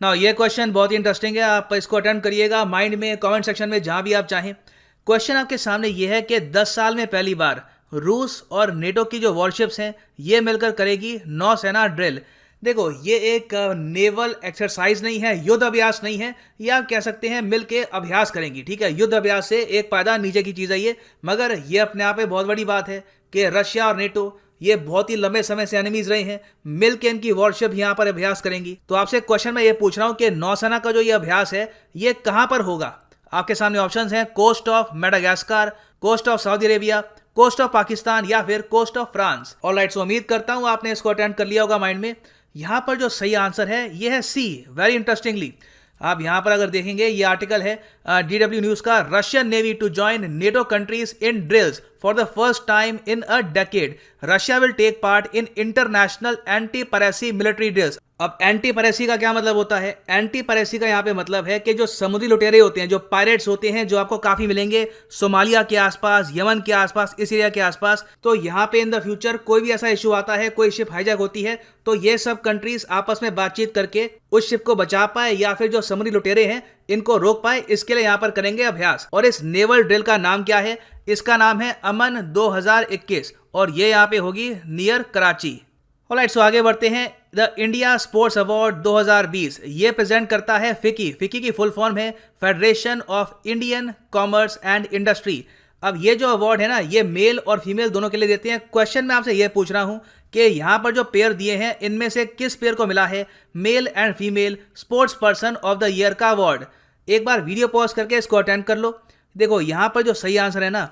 ना ये क्वेश्चन बहुत ही इंटरेस्टिंग है, आप इसको अटेम्प्ट करिएगा माइंड में, कमेंट सेक्शन में, जहां भी आप चाहें। क्वेश्चन आपके सामने ये है कि 10 साल में पहली बार रूस और नेटो की जो वॉरशिप्स हैं ये मिलकर करेगी नौसेना ड्रिल। देखो, ये एक नेवल एक्सरसाइज नहीं है, युद्ध अभ्यास नहीं है, या कह सकते हैं मिलके अभ्यास करेंगी। ठीक है, युद्ध अभ्यास से एक पायदान नीचे की चीज है ये, मगर ये अपने आप में बहुत बड़ी बात है कि रशिया और नेटो ये बहुत ही लंबे समय से एनिमीज रहे हैं, मिलके इनकी वॉरशिप यहाँ पर अभ्यास करेंगी। तो आपसे क्वेश्चन मैं ये पूछ रहा हूँ कि नौसेना का जो ये अभ्यास है ये कहाँ पर होगा। आपके सामने ऑप्शंस हैं coast of Madagascar, coast of Saudi Arabia, coast of Pakistan या फिर coast of France. Alright, so उम्मीद करता हूं आपने इसको अटेंड कर लिया होगा माइंड में। यहां पर जो सही आंसर है ये है सी। वेरी इंटरेस्टिंगली, आप यहां पर अगर देखेंगे ये आर्टिकल है DW न्यूज का, Russian navy to join NATO countries in drills for the first time in a decade, Russia will take part in international anti piracy military drills. अब एंटी परेसी का क्या मतलब होता है? एंटी परेसी का यहाँ पे मतलब है कि जो समुद्री लुटेरे होते हैं, जो पायरेट्स होते हैं, जो आपको काफी मिलेंगे सोमालिया के आसपास, यमन के आसपास, इस एरिया के आसपास, तो यहाँ पे इन द फ्यूचर कोई भी ऐसा इशू आता है, कोई शिप हाईजैक होती है, तो ये सब कंट्रीज आपस में बातचीत करके उस शिप को बचा पाए या फिर जो समुद्री लुटेरे हैं इनको रोक पाए, इसके लिए यहाँ पर करेंगे अभ्यास। और इस नेवल ड्रिल का नाम क्या है? इसका नाम है अमन 2021 और ये यहाँ पे होगी नियर कराची। ऑलराइट, सो आगे बढ़ते हैं। द इंडिया स्पोर्ट्स अवार्ड 2020 ये प्रेजेंट करता है फिकी। फिकी की फुल फॉर्म है federation of Indian commerce and industry. अब ये जो अवार्ड है ना, ये मेल और फीमेल दोनों के लिए देते हैं। क्वेश्चन मैं आपसे ये पूछ रहा हूं कि यहाँ पर जो पेयर दिए हैं इनमें से किस पेयर को मिला है male and female sports person of the year का अवार्ड। एक बार वीडियो पॉज करके इसको अटेंड कर लो। देखो, यहाँ पर जो सही आंसर है ना,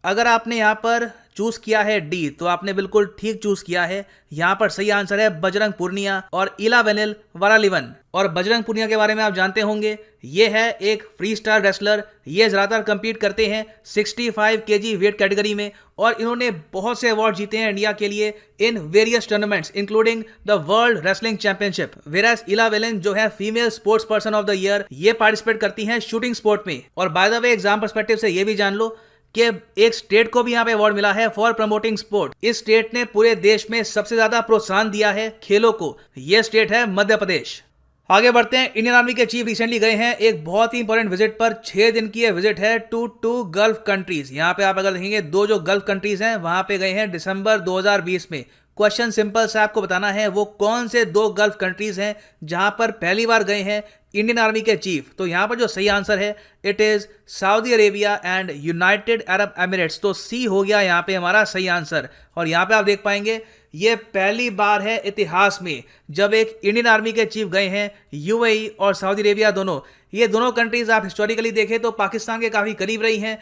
अगर आपने यहाँ पर चूज किया है डी तो आपने बिल्कुल ठीक चूज किया है। यहाँ पर सही आंसर है बजरंग पूर्निया और इलावेनिल वरालिवन। और बजरंग पूर्निया के बारे में आप जानते होंगे, ये है एक फ्री स्टाइल रेसलर। ये ज़्यादातर compete करते हैं 65 kg वेट कैटेगरी में और इन्होंने बहुत से अवार्ड जीते हैं इंडिया के लिए in various tournaments including the world wrestling championship. Whereas Elavenil जो है female sports person of the year, ये पार्टिसिपेट करती हैं शूटिंग स्पोर्ट में। और by the way, exam perspective से ये भी जान लो कि एक स्टेट को भी यहाँ पे अवार्ड मिला है फॉर प्रमोटिंग स्पोर्ट। इस स्टेट ने पूरे देश में सबसे ज्यादा प्रोत्साहन दिया है खेलों को, यह स्टेट है मध्य प्रदेश। आगे बढ़ते हैं। इंडियन आर्मी के चीफ रिसेंटली गए हैं एक बहुत ही इंपॉर्टेंट विजिट पर। 6 दिन की विजिट है टू गल्फ कंट्रीज। यहाँ पे आप अगर देखेंगे दो जो गल्फ कंट्रीज हैं वहां पे गए हैं दिसंबर 2020 में। क्वेश्चन सिंपल से आपको बताना है वो कौन से 2 गल्फ कंट्रीज हैं जहां पर पहली बार गए हैं इंडियन आर्मी के चीफ। तो यहां पर जो सही आंसर है it is Saudi Arabia and United Arab Emirates. तो सी हो गया यहां पे हमारा सही आंसर। और यहां पे आप देख पाएंगे ये पहली बार है इतिहास में जब एक इंडियन आर्मी के चीफ गए हैं यूएई और सऊदी अरेबिया दोनों। ये दोनों कंट्रीज आप हिस्टोरिकली देखें तो पाकिस्तान के काफ़ी करीब रही हैं।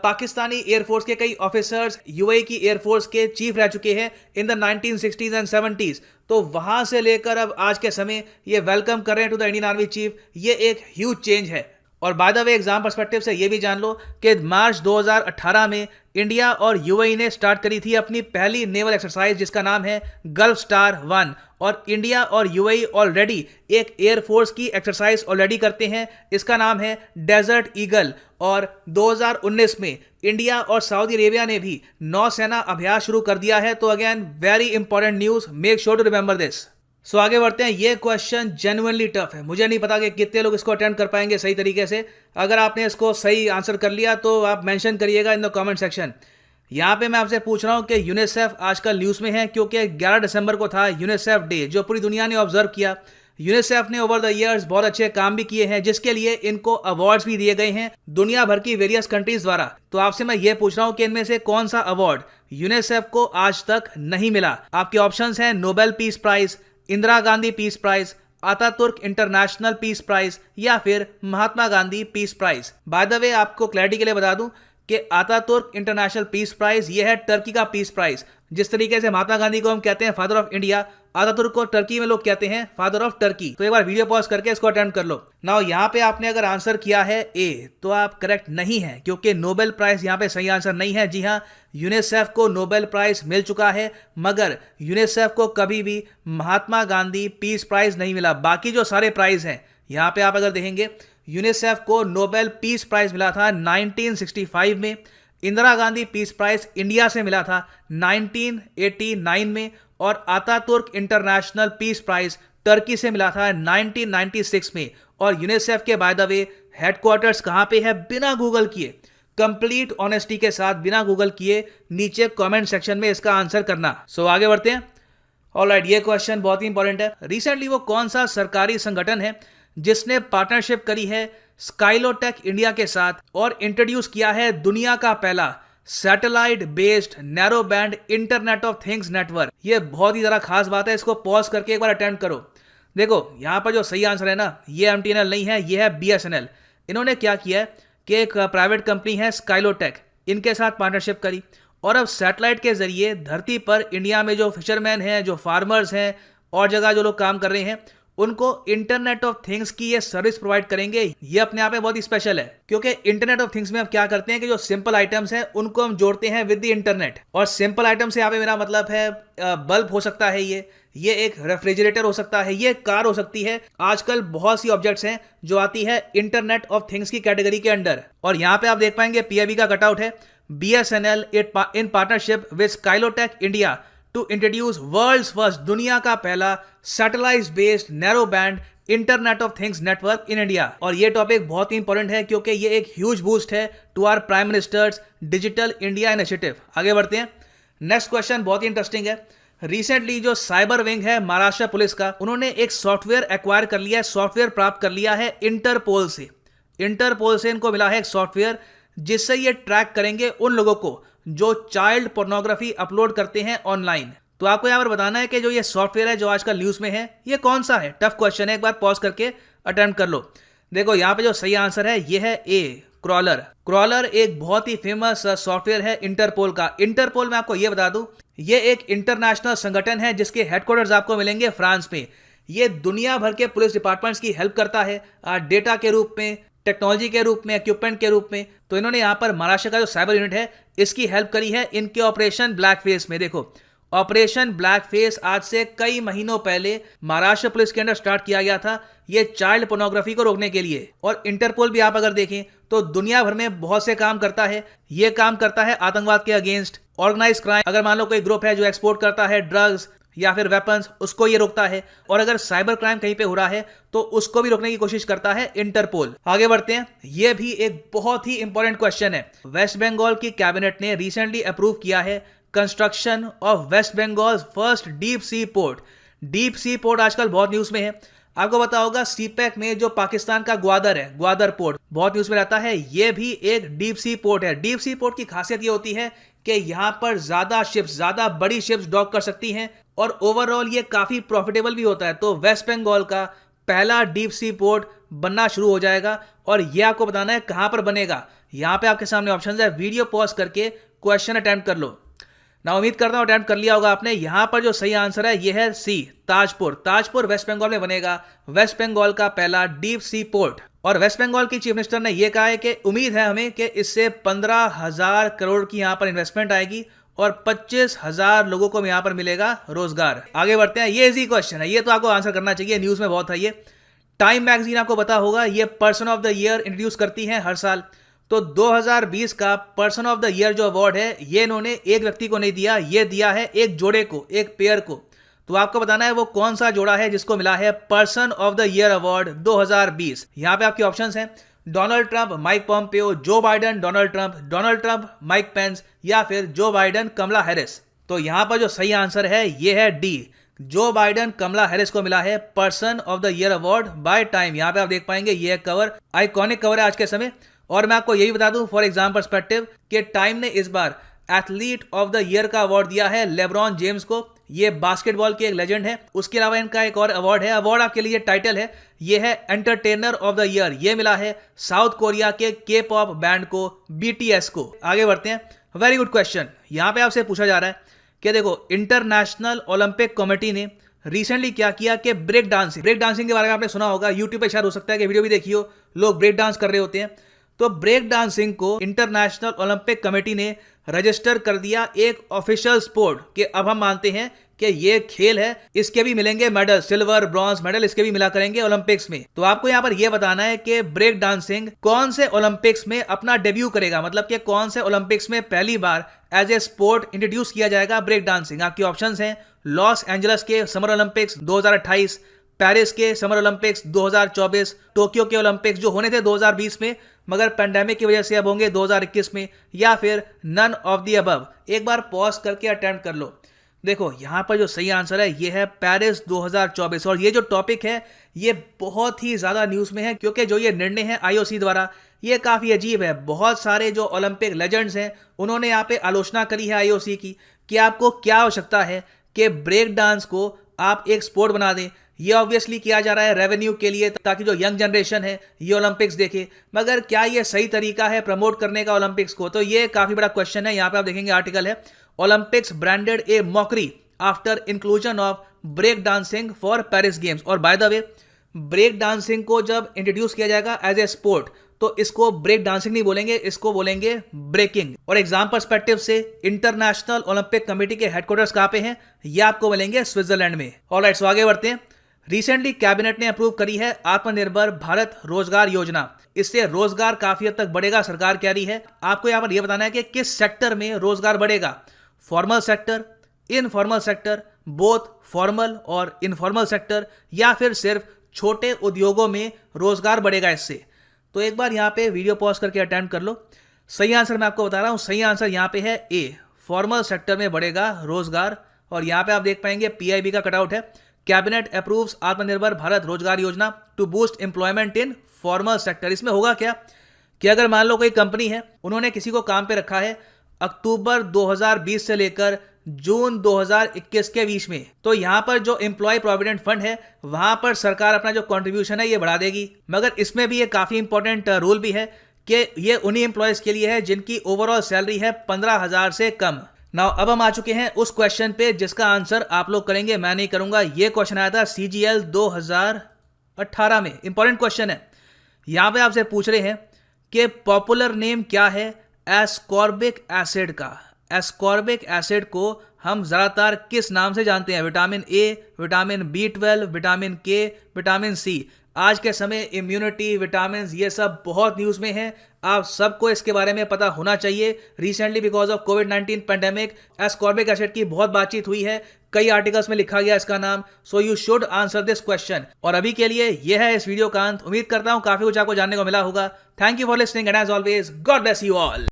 पाकिस्तानी एयरफोर्स के कई ऑफिसर्स यूएई की एयरफोर्स के चीफ रह चुके हैं in the 1960s and 70s। तो वहां से लेकर अब आज के समय ये वेलकम कर रहे हैं to the Indian army chief. ये एक ह्यूज चेंज है। और by the way, exam perspective से ये भी जान लो कि मार्च 2018 में इंडिया और यूएई ने स्टार्ट करी थी अपनी पहली नेवल एक्सरसाइज जिसका नाम है गल्फ स्टार 1। और इंडिया और यूएई ऑलरेडी एक एयरफोर्स की एक्सरसाइज ऑलरेडी करते हैं, इसका नाम है डेजर्ट ईगल। और 2019 में इंडिया और सऊदी अरेबिया ने भी नौसेना अभ्यास शुरू कर दिया है। तो again very important news, make sure to remember this. So आगे बढ़ते हैं। ये क्वेश्चन जेन्युइनली टफ है, मुझे नहीं पता कि कितने लोग इसको अटेम्प्ट कर पाएंगे सही तरीके से। अगर आपने इसको सही आंसर कर लिया तो आप मेंशन करिएगा इन द कमेंट सेक्शन। यहाँ पे मैं आपसे पूछ रहा हूँ कि यूनिसेफ आजकल न्यूज़ में है क्योंकि 11 दिसंबर को था यूनिसेफ डे जो पूरी दुनिया ने ऑब्जर्व किया। यूनिसेफ ने ओवर द ईयर्स बहुत अच्छे काम भी किए हैं जिसके लिए इनको अवार्ड्स भी दिए गए हैं दुनिया भर की वेरियस कंट्रीज द्वारा। तो आपसे मैं ये पूछ रहा हूँ कि इनमें से कौन सा अवार्ड यूनिसेफ को आज तक नहीं मिला। आपके ऑप्शंस हैं Nobel peace prize, Indira Gandhi peace prize, Ataturk international peace prize या फिर Mahatma Gandhi peace prize. By the way, आपको क्लैरिटी के लिए बता दूं कि अतातुर्क इंटरनेशनल पीस प्राइज ये है टर्की का पीस प्राइज। जिस तरीके से महात्मा गांधी को हम कहते हैं फादर ऑफ इंडिया, अतातुर्क को टर्की में लोग कहते हैं फादर ऑफ टर्की। तो एक बार वीडियो पॉज करके इसको अटेम्प्ट कर लो। नाउ यहाँ पे आपने अगर आंसर किया है ए तो आप करेक्ट नहीं है क्योंकि नोबेल प्राइज यहाँ पे सही आंसर नहीं है। जी हाँ, यूनिसेफ को नोबेल प्राइज मिल चुका है मगर यूनिसेफ को कभी भी महात्मा गांधी पीस प्राइज नहीं मिला। बाकी जो सारे प्राइज हैं यहाँ पे आप अगर देखेंगे यूनिसेफ को नोबेल पीस प्राइज मिला था 1965 में, Indira Gandhi peace prize India से मिला था 1989 में और Ataturk international peace prize Turkey से मिला था 1996 में। और यूनिसेफ के बाय द वे हेडक्वार्टर्स कहाँ पे है, बिना गूगल किए, कंप्लीट ऑनेस्टी के साथ, बिना गूगल किए नीचे कमेंट सेक्शन में इसका आंसर करना। सो आगे बढ़ते हैं। ऑलराइट, ये क्वेश्चन बहुत ही इंपॉर्टेंट है। रिसेंटली वो कौन सा सरकारी संगठन है जिसने पार्टनरशिप करी है स्काइलोटेक इंडिया के साथ और इंट्रोड्यूस किया है दुनिया का पहला satellite based narrow band internet of things network. ये बहुत ही ज़रा खास बात है, इसको पॉज करके एक बार अटेम्प्ट करो। देखो यहाँ पर जो सही आंसर है ना, ये MTNL नहीं है, ये है BSNL। इन्होंने क्या किया है कि एक प्राइवेट कंपनी है स्काइलोटेक, इनके साथ पार्टनरशिप करी और अब सैटेलाइट के जरिए धरती पर इंडिया में जो फिशरमैन हैं, जो फार्मर्स हैं और जगह जो लोग काम कर रहे हैं, उनको इंटरनेट ऑफ थिंग्स की ये सर्विस प्रोवाइड करेंगे। ये अपने आप में बहुत ही स्पेशल है, क्योंकि इंटरनेट ऑफ थिंग्स में हम क्या करते हैं कि जो सिंपल आइटम्स हैं उनको हम जोड़ते हैं विद द इंटरनेट। और सिंपल आइटम से यहाँ पे मेरा मतलब है बल्ब हो सकता है, ये एक रेफ्रिजरेटर हो सकता है, ये कार हो सकती है। आजकल बहुत सी ऑब्जेक्ट्स हैं जो आती है इंटरनेट ऑफ थिंग्स की कैटेगरी के अंडर। और यहाँ पे आप देख पाएंगे PIB का कटआउट है, BSNL in partnership with Skylotech India to introduce world's first, दुनिया का पहला satellite based narrow band internet of things network in India. और ये टॉपिक बहुत ही इंपॉर्टेंट है क्योंकि ये एक ह्यूज बूस्ट है to our prime minister's digital India initiative. आगे बढ़ते हैं। नेक्स्ट क्वेश्चन बहुत ही इंटरेस्टिंग है। रिसेंटली जो साइबर विंग है महाराष्ट्र पुलिस का, उन्होंने एक सॉफ्टवेयर एक्वायर कर लिया है, सॉफ्टवेयर प्राप्त कर लिया है इंटरपोल से। इंटरपोल से इनको मिला है एक सॉफ्टवेयर जिससे ये ट्रैक करेंगे उन लोगों को जो चाइल्ड पोर्नोग्राफी अपलोड करते हैं ऑनलाइन। तो आपको यहाँ पर बताना है कि जो ये सॉफ्टवेयर है जो आजकल न्यूज़ में है, ये कौन सा है। टफ क्वेश्चन है, एक बार पॉज करके अटेम्प्ट कर लो। देखो यहाँ पे जो सही आंसर है ये है A, क्रॉलर। क्रॉलर एक बहुत ही फेमस सॉफ्टवेयर है इंटरपोल का। इंटरपोल में आपको ये बता दूं, ये एक इंटरनेशनल संगठन है जिसके हेडक्वार्टर्स आपको मिलेंगे फ्रांस में। ये दुनिया भर के पुलिस डिपार्टमेंट्स की हेल्प करता है डेटा के रूप में, टेक्नोलॉजी के रूप में, इक्विपमेंट के रूप में। तो इन्होंने यहाँ पर महाराष्ट्र का जो साइबर यूनिट है इसकी हेल्प करी है इनके ऑपरेशन ब्लैक फेस में। देखो ऑपरेशन ब्लैक फेस आज से कई महीनों पहले महाराष्ट्र पुलिस के अंडर स्टार्ट किया गया था, ये चाइल्ड पोर्नोग्राफी को रोकने के लिए। और इंटरपोल भी आप अगर देखें तो दुनिया भर में बहुत से काम करता है। ये काम करता है आतंकवाद के अगेंस्ट, ऑर्गेनाइज क्राइम, अगर मान लो कोई ग्रुप है जो एक्सपोर्ट करता है ड्रग्स या फिर वेपन्स, उसको ये रोकता है। और अगर साइबर क्राइम कहीं पे हो रहा है तो उसको भी रोकने की कोशिश करता है इंटरपोल। आगे बढ़ते हैं। ये भी एक बहुत ही इंपॉर्टेंट क्वेश्चन है। वेस्ट बंगाल की कैबिनेट ने रिसेंटली अप्रूव किया है construction of West Bengal first deep sea port. Deep sea port आजकल बहुत न्यूज में है। आपको पता होगा सीपैक में जो पाकिस्तान का ग्वादर है, ग्वादर पोर्ट बहुत न्यूज में रहता है, ये भी एक डीप सी पोर्ट है। डीप सी पोर्ट की खासियत ये होती है कि यहाँ पर ज्यादा शिप्स, ज्यादा बड़ी शिप्स डॉक कर सकती हैं और ओवरऑल ये काफी प्रॉफिटेबल भी होता है। तो वेस्ट बंगाल का पहला डीप सी पोर्ट बनना शुरू हो जाएगा और ये आपको बताना है कहां पर बनेगा। यहाँ पे आपके सामने ऑप्शन है, वीडियो पॉज करके क्वेश्चन अटेम्प्ट कर लो ना। उम्मीद करता हूं अटेम्प्ट कर लिया होगा आपने। यहां पर जो सही आंसर है ये है C, ताजपुर। ताजपुर वेस्ट बंगाल में बनेगा वेस्ट बंगाल का पहला डीप सी पोर्ट। और वेस्ट बंगाल की चीफ मिनिस्टर ने यह कहा है कि उम्मीद है हमें कि इससे 15,000 करोड़ की यहां पर इन्वेस्टमेंट आएगी और 25,000 लोगों को यहां पर मिलेगा रोजगार। आगे बढ़ते हैं। ये इजी क्वेश्चन है, ये तो आपको आंसर करना चाहिए, न्यूज में बहुत है ये। टाइम मैगजीन आपको पता होगा ये person of the year introduce करती है हर साल। तो 2020 का पर्सन ऑफ द ईयर जो अवार्ड है ये इन्होंने एक व्यक्ति को नहीं दिया, ये दिया है एक जोड़े को, एक पेयर को। तो आपको बताना है वो कौन सा जोड़ा है जिसको मिला है person of the year award 2020। यहां पे आपके ऑप्शंस हैं डोनाल्ड ट्रंप, माइक पॉम्पियो, जो Biden, Donald Trump, Mike Pence या फिर जो बाइडन, कमला हैरिस। तो यहां पर जो सही आंसर है ये है D, जो बाइडन कमला हैरिस को मिला है person of the year award by time. यहां पे आप देख पाएंगे ये कवर आइकॉनिक कवर है आज के समय। और मैं आपको यही बता दूं फॉर एग्जाम पर्सपेक्टिव कि टाइम ने इस बार एथलीट ऑफ द ईयर का अवार्ड दिया है लेब्रॉन जेम्स को। ये बास्केटबॉल के एक लेजेंड है। उसके अलावा इनका एक और अवार्ड है, अवार्ड आपके लिए टाइटल है, ये है एंटरटेनर ऑफ द ईयर। ये मिला है साउथ कोरिया के के पॉप बैंड को, BTS को। आगे बढ़ते हैं। Very good question. यहां पे आपसे पूछा जा रहा है कि देखो इंटरनेशनल ओलंपिक कमेटी ने रिसेंटली क्या किया कि ब्रेक डांसिंग के बारे में आपने सुना होगा, यूट्यूब पे शायद हो सकता है कि वीडियो भी देखी हो, लोग ब्रेक डांस कर रहे होते हैं। तो ब्रेक डांसिंग को इंटरनेशनल ओलंपिक कमेटी ने रजिस्टर कर दिया एक ऑफिशियल स्पोर्ट कि अब हम मानते हैं कि ये खेल है, इसके भी मिलेंगे मेडल, सिल्वर ब्रॉन्ज मेडल इसके भी मिला करेंगे ओलंपिक्स में। तो आपको यहाँ पर यह बताना है कि ब्रेक डांसिंग कौन से ओलंपिक्स में अपना डेब्यू करेगा, मतलब कि कौन से ओलंपिक्स में पहली बार एज ए स्पोर्ट इंट्रोड्यूस किया जाएगा ब्रेक डांसिंग। आपके ऑप्शंस हैं लॉस एंजल्स के समर ओलंपिक्स 2028, पेरिस के समर ओलंपिक्स 2024, टोक्यो के ओलंपिक्स जो होने थे 2020 में मगर पेंडेमिक की वजह से अब होंगे 2021 में, या फिर नन ऑफ दी अबव। एक बार पॉज करके अटेम्प्ट कर लो। देखो यहाँ पर जो सही आंसर है ये है पेरिस 2024। और ये जो टॉपिक है ये बहुत ही ज़्यादा न्यूज़ में है क्योंकि जो ये निर्णय है आईओसी द्वारा ये काफ़ी अजीब है। बहुत सारे जो ओलंपिक लेजेंड्स हैं उन्होंने यहाँ पे आलोचना करी है आईओसी की कि आपको क्या आवश्यकता है कि ब्रेक डांस को आप एक स्पोर्ट बना दें। ये ऑब्वियसली किया जा रहा है रेवेन्यू के लिए ताकि जो यंग जनरेशन है ये ओलंपिक्स देखे, मगर क्या ये सही तरीका है प्रमोट करने का ओलंपिक्स को? तो ये काफ़ी बड़ा क्वेश्चन है। यहाँ पे आप देखेंगे आर्टिकल है Olympics branded a mockery after inclusion of break dancing for Paris games. और by the way break dancing को जब इंट्रोड्यूस किया जाएगा एज ए स्पोर्ट तो इसको ब्रेक डांसिंग नहीं बोलेंगे, इसको बोलेंगे ब्रेकिंग। और एग्जाम पर्सपेक्टिव से इंटरनेशनल ओलंपिक कमेटी के हेडक्वार्टर्स कहाँ पे हैं? ये आपको मिलेंगे स्विट्जरलैंड में। ऑलराइट, सो आगे बढ़ते हैं। रिसेंटली कैबिनेट ने अप्रूव करी है आत्मनिर्भर भारत रोजगार योजना। इससे रोजगार काफी हद तक बढ़ेगा, सरकार कह रही है। आपको यहाँ पर यह बताना है कि किस सेक्टर में रोजगार बढ़ेगा। Formal sector, informal sector, both formal और इनफॉर्मल सेक्टर, या फिर सिर्फ छोटे उद्योगों में रोजगार बढ़ेगा इससे। तो एक बार यहाँ पे वीडियो पॉज करके अटेम्प्ट कर लो। सही आंसर मैं आपको बता रहा हूँ, सही आंसर यहाँ पे है ए, फॉर्मल सेक्टर में बढ़ेगा रोजगार। और यहाँ पे आप देख पाएंगे पीआईबी का कटआउट है, कैबिनेट अप्रूव्स आत्मनिर्भर Bharat Rozgar Yojana to boost employment in formal sector. इसमें होगा क्या कि अगर मान लो कोई कंपनी है, उन्होंने किसी को काम पे रखा है अक्टूबर 2020 से लेकर जून 2021 के बीच में, तो यहां पर जो एम्प्लॉय प्रोविडेंट फंड है वहां पर सरकार अपना जो कंट्रीब्यूशन है ये बढ़ा देगी। मगर इसमें भी एक काफी इंपॉर्टेंट रूल भी है कि ये उन्हीं एम्प्लॉयज के लिए है जिनकी ओवरऑल सैलरी है 15,000 से कम। नाउ अब हम आ चुके हैं उस क्वेश्चन पे जिसका आंसर आप लोग करेंगे, मैं नहीं करूंगा। ये क्वेश्चन आया था CGL 2018 में, इंपॉर्टेंट क्वेश्चन है। यहां पे आपसे पूछ रहे हैं कि पॉपुलर नेम क्या है एस्कॉर्बिक एसिड का। एस्कॉर्बिक एसिड को हम ज़्यादातर किस नाम से जानते हैं? Vitamin A, vitamin B12, vitamin के, विटामिन सी। आज के समय इम्यूनिटी, विटामिन ये सब बहुत न्यूज़ में है, आप सबको इसके बारे में पता होना चाहिए। Recently because of covid pandemic ascorbic acid की बहुत बातचीत हुई है, कई आर्टिकल्स में लिखा गया इसका नाम। So you should answer this question. और अभी के लिए यह है इस वीडियो का अंत। उम्मीद करता हूं काफी कुछ आपको जानने को मिला होगा। Thank you for listening and as always God bless you all.